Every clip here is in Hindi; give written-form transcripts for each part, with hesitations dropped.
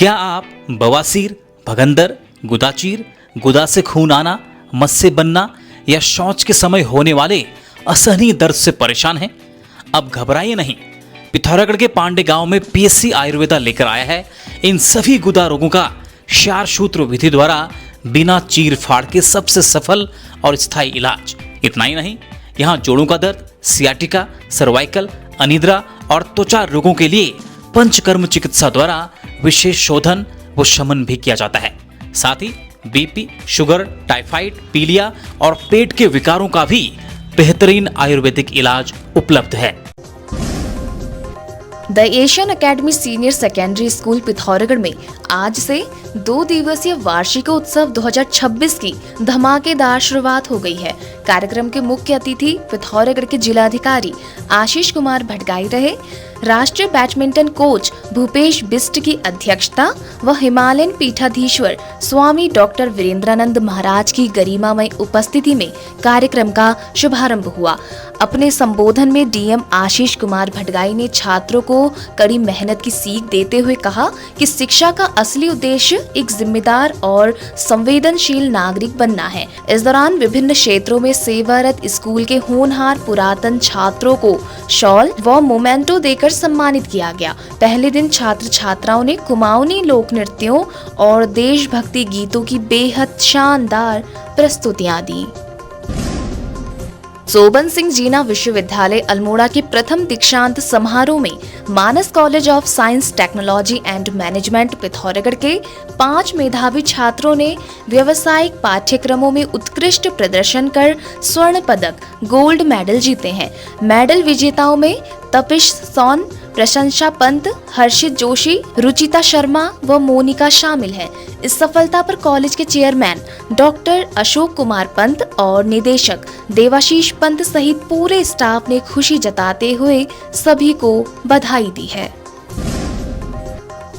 क्या आप बवासीर, भगंदर, गुदाचीर, गुदा से खून आना, मस्से बनना या शौच के समय होने वाले असहनीय दर्द से परेशान हैं? अब घबराइए नहीं। पिथौरागढ़ के पांडे गांव में पीएससी आयुर्वेदा लेकर आया है इन सभी गुदा रोगों का क्षार सूत्र विधि द्वारा बिना चीर फाड़ के सबसे सफल और स्थायी इलाज। इतना ही नहीं, यहाँ जोड़ों का दर्द, सियाटिका, सर्वाइकल, अनिद्रा और त्वचा रोगों के लिए पंचकर्म चिकित्सा द्वारा विशेष शोधन व शमन भी किया जाता है। साथ ही बीपी, शुगर, टाइफाइड, पीलिया और पेट के विकारों का भी बेहतरीन आयुर्वेदिक इलाज उपलब्ध है। The Asian academy senior secondary school Pithoragarh में आज से 2 दिवसीय वार्षिकोत्सव 2026 की धमाकेदार शुरुआत हो गई है। कार्यक्रम के मुख्य अतिथि पिथौरागढ़ के जिलाधिकारी आशीष कुमार भटगाई रहे। राष्ट्रीय बैडमिंटन कोच भूपेश बिष्ट की अध्यक्षता व हिमालयन पीठाधीश्वर स्वामी डॉक्टर वीरेंद्रानंद महाराज की गरिमामय उपस्थिति में कार्यक्रम का शुभारंभ हुआ। अपने संबोधन में डीएम आशीष कुमार भटगाई ने छात्रों को कड़ी मेहनत की सीख देते हुए कहा कि शिक्षा का असली उद्देश्य एक जिम्मेदार और संवेदनशील नागरिक बनना है। इस दौरान विभिन्न क्षेत्रों में सेवारत स्कूल के होनहार पुरातन छात्रों को शॉल व मोमेंटो देकर सम्मानित किया गया। पहले दिन छात्र छात्राओं ने कुमाऊनी लोक नृत्यों और देशभक्ति गीतों की बेहद शानदार प्रस्तुतियां दी। सोबन सिंह जीना विश्वविद्यालय अल्मोड़ा के प्रथम दीक्षांत समारोह में Manas College of Science, Technology and Management Pithoragarh के 5 मेधावी छात्रों ने व्यावसायिक पाठ्यक्रमों में उत्कृष्ट प्रदर्शन कर स्वर्ण पदक, गोल्ड मेडल जीते हैं। मेडल विजेताओं में तपिश सोन, प्रशंसा पंत, हर्षित जोशी, रुचिता शर्मा व मोनिका शामिल हैं। इस सफलता पर कॉलेज के चेयरमैन डॉक्टर अशोक कुमार पंत और निदेशक देवाशीष पंत सहित पूरे स्टाफ ने खुशी जताते हुए सभी को बधाई दी है।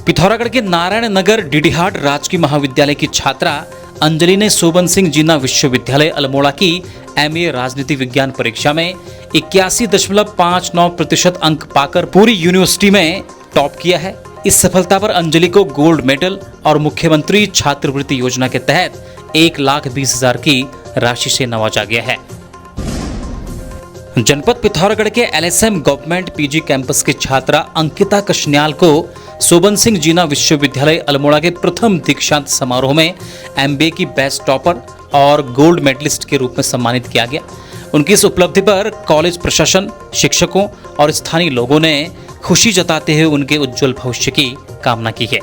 पिथौरागढ़ के नारायण नगर डीडीहाट राजकीय महाविद्यालय की छात्रा अंजलि ने सोबन सिंह जीना विश्वविद्यालय अल्मोड़ा की एमए राजनीति विज्ञान परीक्षा में 81.59% अंक पाकर पूरी यूनिवर्सिटी में टॉप किया है। इस सफलता पर अंजलि को गोल्ड मेडल और मुख्यमंत्री छात्रवृत्ति योजना के तहत 1,20,000 की राशि से नवाजा गया है। जनपद पिथौरागढ़ के एलएसएम गवर्नमेंट पीजी कैंपस की छात्रा अंकिता कशन्याल को सोबन सिंह जीना विश्वविद्यालय अल्मोड़ा के प्रथम दीक्षांत समारोह में एमबीए की बेस्ट टॉपर और गोल्ड मेडलिस्ट के रूप में सम्मानित किया गया। उनकी इस उपलब्धि पर कॉलेज प्रशासन, शिक्षकों और स्थानीय लोगों ने खुशी जताते हुए उनके उज्जवल भविष्य की कामना की है।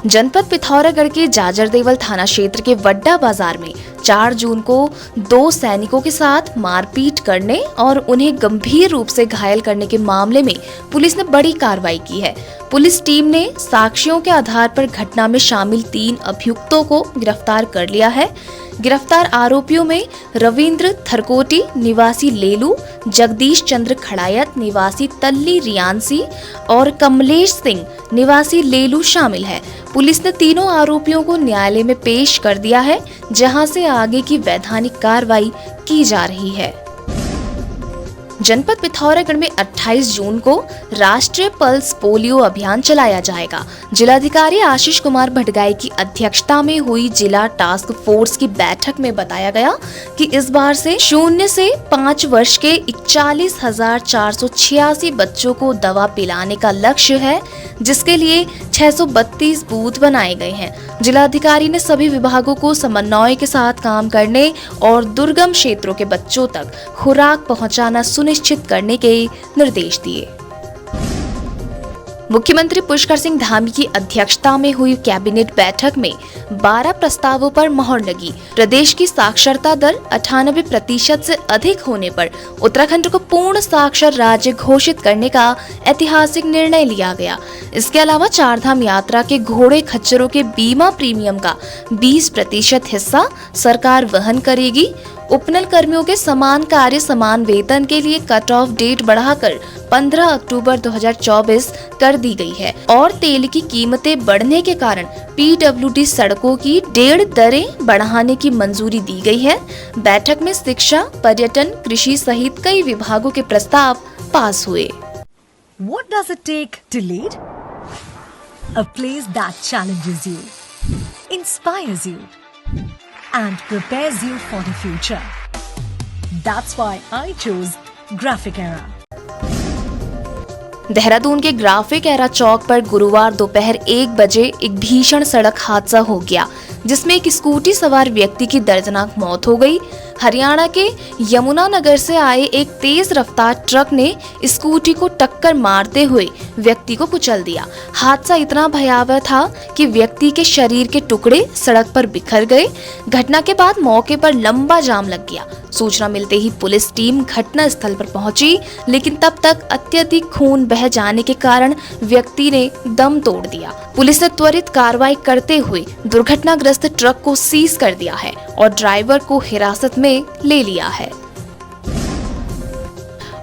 जनपद पिथौरागढ़ के जाजरदेवल थाना क्षेत्र के वड्डा बाजार में 4 जून को 2 सैनिकों के साथ मारपीट करने और उन्हें गंभीर रूप से घायल करने के मामले में पुलिस ने बड़ी कार्रवाई की है। पुलिस टीम ने साक्ष्यों के आधार पर घटना में शामिल 3 अभियुक्तों को गिरफ्तार कर लिया है। गिरफ्तार आरोपियों में रविंद्र थरकोटी निवासी लेलू, जगदीश चंद्र खड़ायत निवासी तल्ली रियांसी और कमलेश सिंह निवासी लेलू शामिल है। पुलिस ने तीनों आरोपियों को न्यायालय में पेश कर दिया है, जहां से आगे की वैधानिक कार्रवाई की जा रही है। जनपद पिथौरागढ़ में 28 जून को राष्ट्रीय पल्स पोलियो अभियान चलाया जाएगा। जिलाधिकारी आशीष कुमार भटगाई की अध्यक्षता में हुई जिला टास्क फोर्स की बैठक में बताया गया कि इस बार से 0 से 5 वर्ष के 41,486 बच्चों को दवा पिलाने का लक्ष्य है, जिसके लिए 632 बूथ बनाए गए हैं। जिलाधिकारी ने सभी विभागों को समन्वय के साथ काम करने और दुर्गम क्षेत्रों के बच्चों तक खुराक पहुंचाना सुनिश्चित करने के निर्देश दिए। मुख्यमंत्री पुष्कर सिंह धामी की अध्यक्षता में हुई कैबिनेट बैठक में 12 प्रस्तावों पर मोहर लगी। प्रदेश की साक्षरता दर 98% से अधिक होने पर उत्तराखंड को पूर्ण साक्षर राज्य घोषित करने का ऐतिहासिक निर्णय लिया गया। इसके अलावा 4 धाम यात्रा के घोड़े खच्चरों के बीमा प्रीमियम का 20% हिस्सा सरकार वहन करेगी। उपनल कर्मियों के समान कार्य समान वेतन के लिए कट ऑफ डेट बढ़ाकर 15 अक्टूबर 2024 कर दी गई है और तेल की कीमतें बढ़ने के कारण पीडब्ल्यूडी सड़कों की 1.5 दरें बढ़ाने की मंजूरी दी गई है। बैठक में शिक्षा, पर्यटन, कृषि सहित कई विभागों के प्रस्ताव पास हुए। What does it take to lead? A place that challenges you, inspires you, and prepares you for the future. That's why I chose Graphic Era. Dehradun के ग्राफिक एरा चौक पर गुरुवार दोपहर 1 बजे एक भीषण सड़क हादसा हो गया, जिसमें एक स्कूटी सवार व्यक्ति की दर्दनाक मौत हो गई। हरियाणा के यमुनानगर से आए एक तेज रफ्तार ट्रक ने स्कूटी को टक्कर मारते हुए व्यक्ति को कुचल दिया। हादसा इतना भयावह था कि व्यक्ति के शरीर के टुकड़े सड़क पर बिखर गए। घटना के बाद मौके पर लंबा जाम लग गया। सूचना मिलते ही पुलिस टीम घटना स्थल पर पहुंची, लेकिन तब तक अत्यधिक खून बह जाने के कारण व्यक्ति ने दम तोड़ दिया। पुलिस ने त्वरित कार्रवाई करते हुए दुर्घटनाग्रस्त ट्रक को सीज कर दिया है और ड्राइवर को हिरासत में ले लिया है।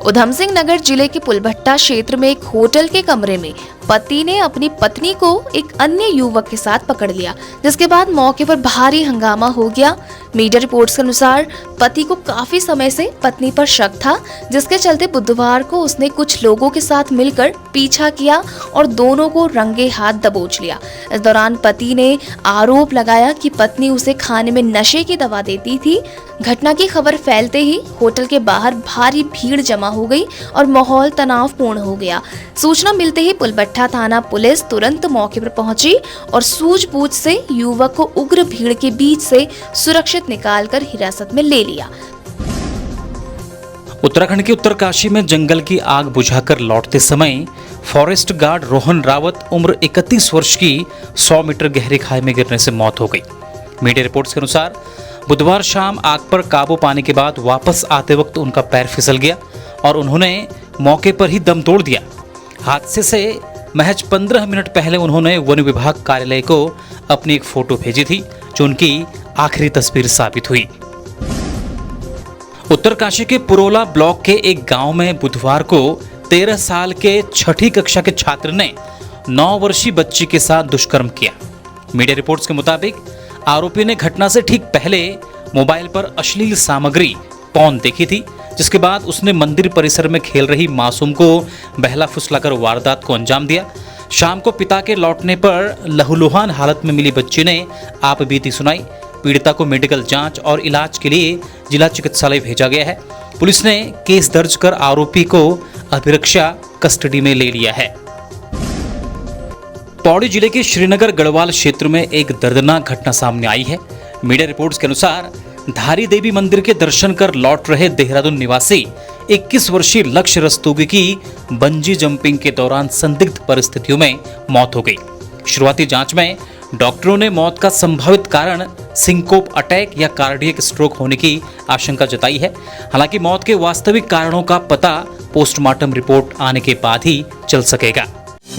उधम सिंह नगर जिले के पुलभट्टा क्षेत्र में एक होटल के कमरे में पति ने अपनी पत्नी को एक अन्य युवक के साथ पकड़ लिया, जिसके बाद मौके पर भारी हंगामा हो गया। मीडिया रिपोर्ट्स के अनुसार पति को काफी समय से पत्नी पर शक था, जिसके चलते बुधवार को उसने कुछ लोगों के साथ मिलकर पीछा किया और दोनों को रंगे हाथ दबोच लिया। इस दौरान पति ने आरोप लगाया कि पत्नी उसे खाने में नशे की दवा देती थी। घटना की खबर फैलते ही होटल के बाहर भारी भीड़ जमा हो गई और माहौल तनावपूर्ण हो गया। सूचना मिलते ही पुलभट्टा थाना पुलिस तुरंत मौके पर पहुंची और सूझबूझ से युवक को उग्र भीड़ के बीच से सुरक्षित निकालकर हिरासत में ले लिया। उत्तराखंड के उत्तरकाशी में जंगल की आग बुझाकर लौटते समय फॉरेस्ट गार्ड रोहन रावत उम्र 31 वर्ष की 100 मीटर गहरी खाई में गिरने से मौत हो गई। मीडिया रिपोर्ट्स के अनुसार बुधवार शाम आग पर काबू पाने के बाद वापस आते वक्त उनका पैर फिसल गया और उन्होंने मौके पर ही दम तोड़ दिया। हादसे से महज 15 मिनट पहले उन्होंने वन विभाग कार्यालय को अपनी एक फोटो भेजी थी, जो उनकी आखिरी तस्वीर साबित हुई। उत्तरकाशी के पुरोला ब्लॉक के एक गांव में बुधवार को 13 साल के 6ठी कक्षा के छात्र ने 9 वर्षीय बच्ची के साथ दुष्कर्म किया। मीडिया रिपोर्ट्स के मुताबिक आरोपी ने घटना से ठीक पहले मोबाइल पर अश्लील सामग्री पॉर्न देखी थी, जिसके बाद उसने मंदिर परिसर में खेल रही मासूम को बहला फुसलाकर वारदात को अंजाम दिया। शाम को पिता के लौटने पर लहूलुहान हालत में मिली बच्ची ने आप बीती सुनाई। पीड़िता को मेडिकल जांच और इलाज के लिए जिला चिकित्सालय भेजा गया है। पुलिस ने केस दर्ज कर आरोपी को अभिरक्षा कस्टडी में ले लिया है। पौड़ी जिले के श्रीनगर गढ़वाल क्षेत्र में एक दर्दनाक घटना सामने आई है। मीडिया रिपोर्ट्स के अनुसार धारी देवी मंदिर के दर्शन कर लौट रहे देहरादून निवासी 21 वर्षीय लक्ष्य रस्तोगी की बंजी जंपिंग के दौरान संदिग्ध परिस्थितियों में मौत हो गई। शुरुआती जांच में डॉक्टरों ने मौत का संभावित कारण सिंकोप अटैक या कार्डियक स्ट्रोक होने की आशंका जताई है। हालांकि मौत के वास्तविक कारणों का पता पोस्टमार्टम रिपोर्ट आने के बाद ही चल सकेगा।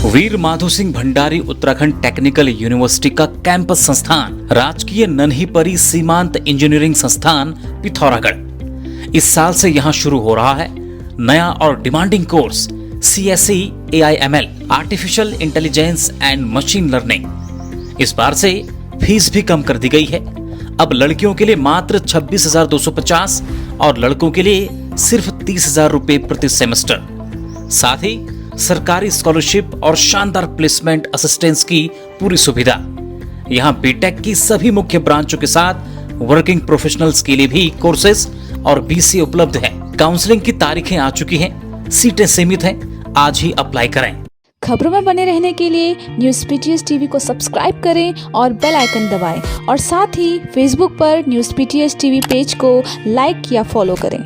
वीर माधो सिंह भंडारी उत्तराखंड टेक्निकल यूनिवर्सिटी का कैंपस संस्थान राजकीय नन्हीपरी सीमांत इंजीनियरिंग संस्थान पिथौरागढ़ इस साल से यहां शुरू हो रहा है नया और demanding course CSE AIML artificial intelligence and machine learning. इस बार से फीस भी कम कर दी गई है। अब लड़कियों के लिए मात्र 26,250 और लड़कों के लिए सिर्फ 30,000 रुपए प्रति सेमेस्टर। साथ ही सरकारी स्कॉलरशिप और शानदार प्लेसमेंट असिस्टेंस की पूरी सुविधा। यहाँ बीटेक की सभी मुख्य ब्रांचों के साथ वर्किंग प्रोफेशनल्स के लिए भी कोर्सेज और BCA उपलब्ध है। काउंसलिंग की तारीखें आ चुकी हैं, सीटें सीमित हैं। आज ही अप्लाई करें। खबरों में बने रहने के लिए न्यूज़ PTS TV को सब्सक्राइब करें और बेल आइकन दबाएं और साथ ही फेसबुक पर न्यूज़ PTS TV पेज को लाइक या फॉलो करें।